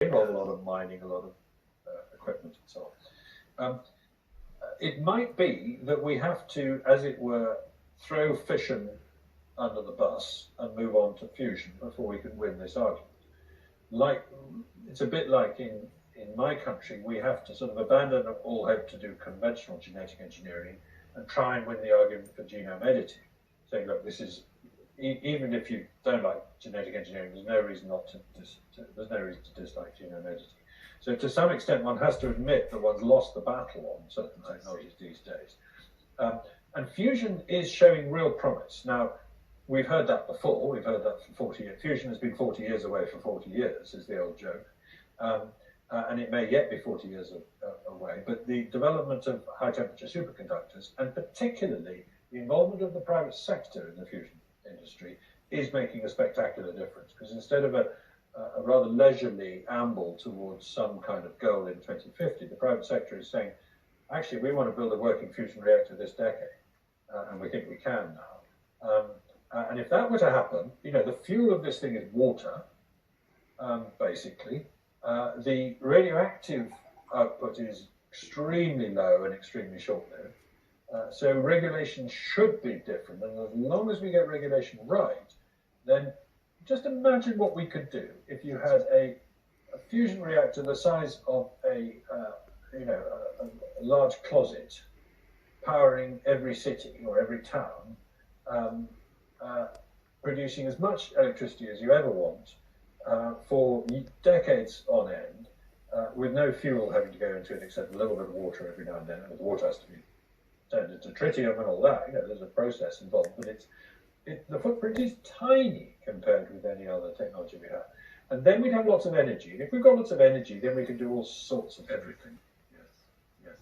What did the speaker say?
involve a lot of mining, a lot of equipment and so on. It might be that we have to, as it were, throw fission under the bus and move on to fusion before we can win this argument. It's a bit like in my country, we have to sort of abandon all hope to do conventional genetic engineering and try and win the argument for genome editing, saying, look, this is, even if you don't like genetic engineering, there's no reason there's no reason to dislike genome editing. So to some extent, one has to admit that one's lost the battle on certain technologies these days. And fusion is showing real promise. Now, we've heard that before. We've heard that for 40 years. Fusion has been 40 years away for 40 years, is the old joke. And it may yet be 40 years away. But the development of high-temperature superconductors, and particularly the involvement of the private sector in the fusion industry, is making a spectacular difference. Because instead of a rather leisurely amble towards some kind of goal in 2050, the private sector is saying, actually, we want to build a working fusion reactor this decade, and we think we can now. And if that were to happen, you know, the fuel of this thing is water, basically. The radioactive output is extremely low and extremely short-lived. So regulation should be different, and as long as we get regulation right, then just imagine what we could do if you had a fusion reactor the size of a large closet, powering every city or every town, producing as much electricity as you ever want for decades on end, with no fuel having to go into it except a little bit of water every now and then. And the water has to be turned into tritium and all that. You know, there's a process involved, but the footprint is tiny compared with any other technology we have. And then we'd have lots of energy. And if we've got lots of energy, then we can do all sorts of everything.